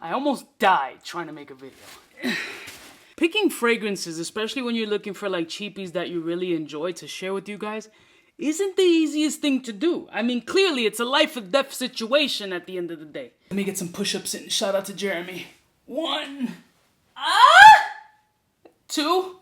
I almost died trying to make a video. Picking fragrances, especially when you're looking for like cheapies that you really enjoy to share with you guys, isn't the easiest thing to do. I mean, clearly it's a life or death situation at the end of the day. Let me get some push-ups in. Shout out to Jeremy. 1. 2.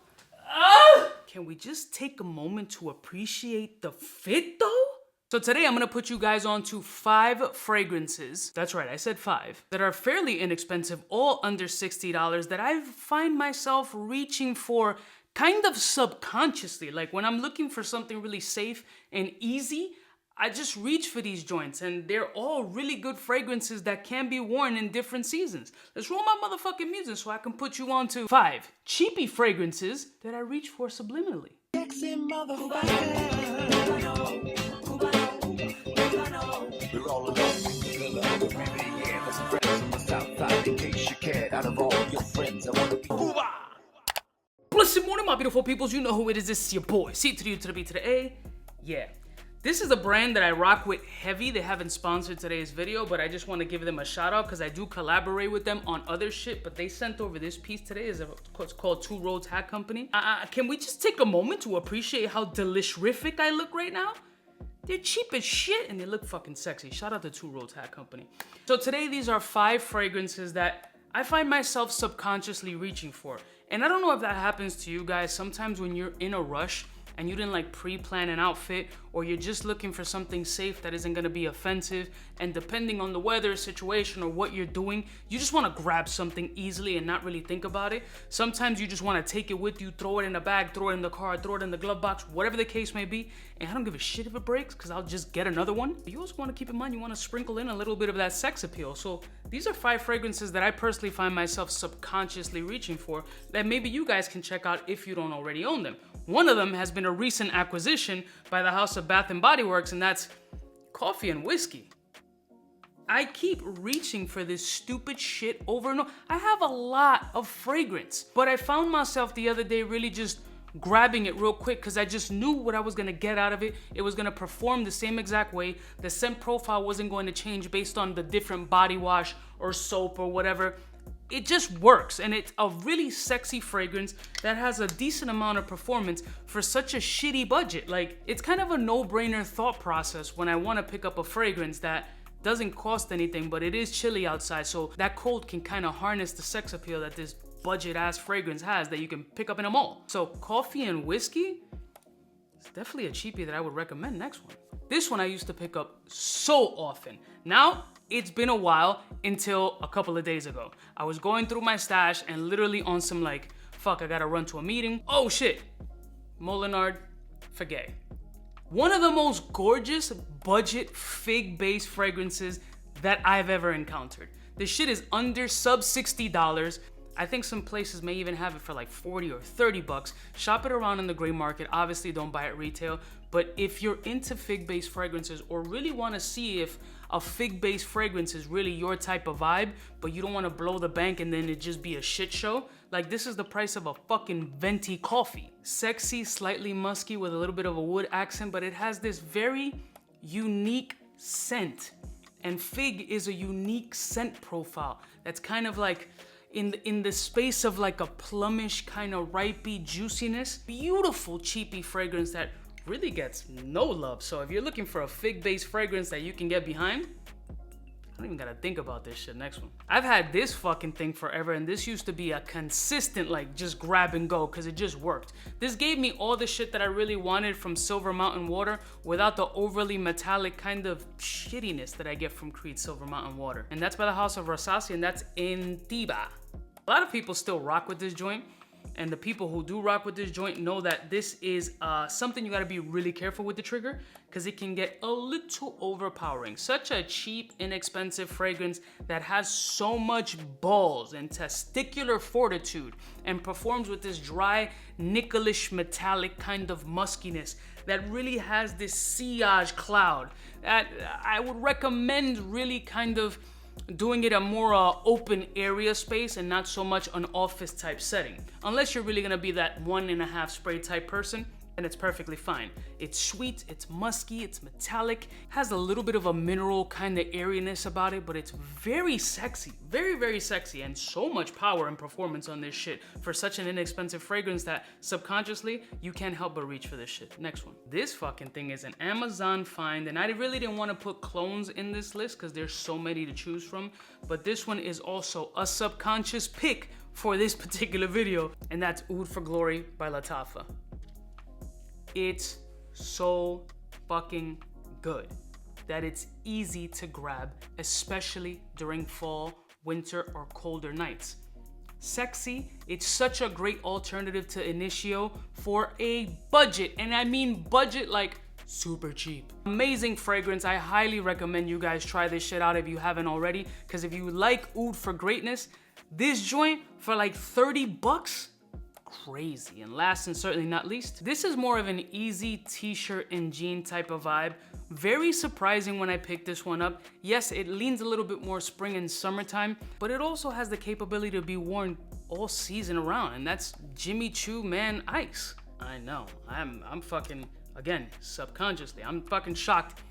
Can we just take a moment to appreciate the fit though? So today I'm gonna put you guys on to 5 fragrances, that's right, I said 5, that are fairly inexpensive, all under $60, that I find myself reaching for kind of subconsciously. Like when I'm looking for something really safe and easy, I just reach for these joints, and they're all really good fragrances that can be worn in different seasons. Let's roll my motherfucking music so I can put you on to 5 cheapy fragrances that I reach for subliminally. We're all alone in the love of me, yeah, there's some friends on the south side in case you cared. Out of all your friends, I want to be Cuba. Blessed morning, my beautiful peoples. You know who it is. This is your boy. C to the U to the B to the A. Yeah. This is a brand that I rock with heavy. They haven't sponsored today's video, but I just want to give them a shout out because I do collaborate with them on other shit. But they sent over this piece today. It's called Two Roads Hat Company. Can we just take a moment to appreciate how delicious-rific I look right now? They're cheap as shit and they look fucking sexy. Shout out to Two Roads Hat Company. So today these are 5 fragrances that I find myself subconsciously reaching for. And I don't know if that happens to you guys. Sometimes when you're in a rush and you didn't like pre-plan an outfit, or you're just looking for something safe that isn't gonna be offensive, and depending on the weather, situation, or what you're doing, you just wanna grab something easily and not really think about it. Sometimes you just wanna take it with you, throw it in a bag, throw it in the car, throw it in the glove box, whatever the case may be, and I don't give a shit if it breaks, because I'll just get another one. But you also wanna keep in mind, you wanna sprinkle in a little bit of that sex appeal. So these are 5 fragrances that I personally find myself subconsciously reaching for, that maybe you guys can check out if you don't already own them. One of them has been a recent acquisition by the House of Bath & Body Works, and that's coffee and whiskey. I keep reaching for this stupid shit over and over. I have a lot of fragrance, but I found myself the other day really just grabbing it real quick because I just knew what I was gonna get out of it. It was gonna perform the same exact way. The scent profile wasn't going to change based on the different body wash or soap or whatever. It just works, and it's a really sexy fragrance that has a decent amount of performance for such a shitty budget. Like, it's kind of a no-brainer thought process when I want to pick up a fragrance that doesn't cost anything, but it is chilly outside, so that cold can kind of harness the sex appeal that this budget-ass fragrance has that you can pick up in a mall. So coffee and whiskey, it's definitely a cheapie that I would recommend. Next one. This one I used to pick up so often. Now, it's been a while until a couple of days ago. I was going through my stash and literally on some like, fuck, I gotta run to a meeting. Oh shit, Mugler For Gay. One of the most gorgeous budget fig-based fragrances that I've ever encountered. This shit is under sub $60. I think some places may even have it for like 40 or 30 bucks. Shop it around in the gray market. Obviously don't buy it retail, but if you're into fig-based fragrances or really wanna see if a fig-based fragrance is really your type of vibe, but you don't wanna blow the bank and then it just be a shit show, like this is the price of a fucking venti coffee. Sexy, slightly musky with a little bit of a wood accent, but it has this very unique scent. And fig is a unique scent profile that's kind of like in the space of like a plumish kind of ripey juiciness. Beautiful cheapy fragrance that really gets no love. So if you're looking for a fig-based fragrance that you can get behind, I don't even gotta think about this shit. Next one. I've had this fucking thing forever, and this used to be a consistent like just grab and go because it just worked. This gave me all the shit that I really wanted from Silver Mountain Water without the overly metallic kind of shittiness that I get from Creed Silver Mountain Water. And that's by the House of Rosasi, and that's in Tiba. A lot of people still rock with this joint, and the people who do rock with this joint know that this is something you gotta be really careful with the trigger because it can get a little overpowering. Such a cheap, inexpensive fragrance that has so much balls and testicular fortitude and performs with this dry, nickelish, metallic kind of muskiness that really has this sillage cloud that I would recommend really kind of doing it a more open area space and not so much an office type setting. Unless you're really gonna be that 1.5 spray type person, and it's perfectly fine. It's sweet, it's musky, it's metallic, has a little bit of a mineral kind of airiness about it, but it's very sexy, very, very sexy, and so much power and performance on this shit for such an inexpensive fragrance that subconsciously you can't help but reach for this shit. Next one. This fucking thing is an Amazon find, and I really didn't want to put clones in this list because there's so many to choose from, but this one is also a subconscious pick for this particular video, and that's Oud for Glory by Lattafa. It's so fucking good that it's easy to grab, especially during fall, winter, or colder nights. Sexy, it's such a great alternative to Initio for a budget, and I mean budget like super cheap. Amazing fragrance. I highly recommend you guys try this shit out if you haven't already, because if you like Oud for greatness, this joint for like 30 bucks, crazy. And last and certainly not least, this is more of an easy t-shirt and jean type of vibe. Very surprising when I picked this one up. Yes, it leans a little bit more spring and summertime, but it also has the capability to be worn all season around, and that's Jimmy Choo Man Ice. I know, I'm fucking, again, subconsciously, I'm fucking shocked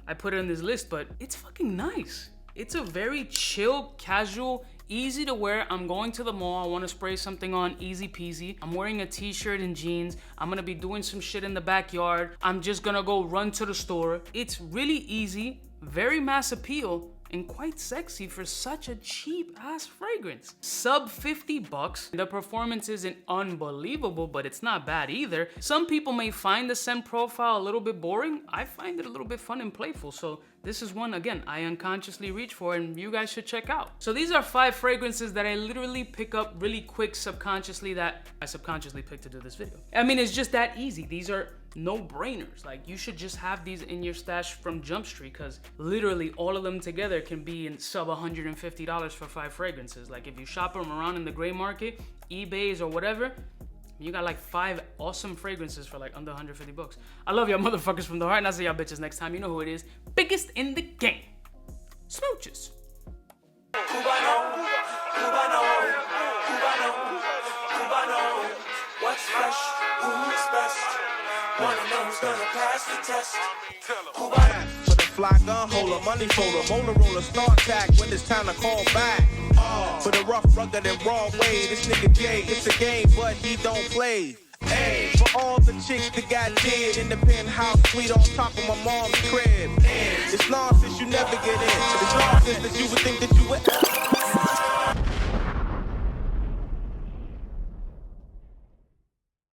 I put it on this list, but it's fucking nice. It's a very chill, casual, easy to wear. I'm going to the mall, I want to spray something on, easy peasy. I'm wearing a t-shirt and jeans. I'm gonna be doing some shit in the backyard. I'm just gonna go run to the store. It's really easy, very mass appeal, and quite sexy for such a cheap ass fragrance. Sub 50 bucks. The performance isn't unbelievable, but it's not bad either. Some people may find the scent profile a little bit boring. I find it a little bit fun and playful, so this is one, again, I unconsciously reach for and you guys should check out. So these are 5 fragrances that I literally pick up really quick subconsciously that I subconsciously picked to do this video. I mean, it's just that easy. These are no-brainers. Like, you should just have these in your stash from Jump Street, because literally all of them together can be in sub $150 for 5 fragrances. Like, if you shop them around in the gray market, eBays or whatever, you got like 5 awesome fragrances for like under 150 bucks. I love y'all motherfuckers from the heart, and I'll see y'all bitches next time. You know who it is. Biggest in the game. Smooches. Cubaknow, what's fresh, who's best? One of them's gonna pass the test. Cubaknow. For the fly gun holder, money folder, molar roller, start tack when it's time to call back. For the rough, rugged, and raw way, this nigga Jay, it's a game, but he don't play. Hey, for all the chicks that got dead in the penthouse suite on top of my mom's crib. It's nonsense, you never get in. It's nonsense that you would think that you would.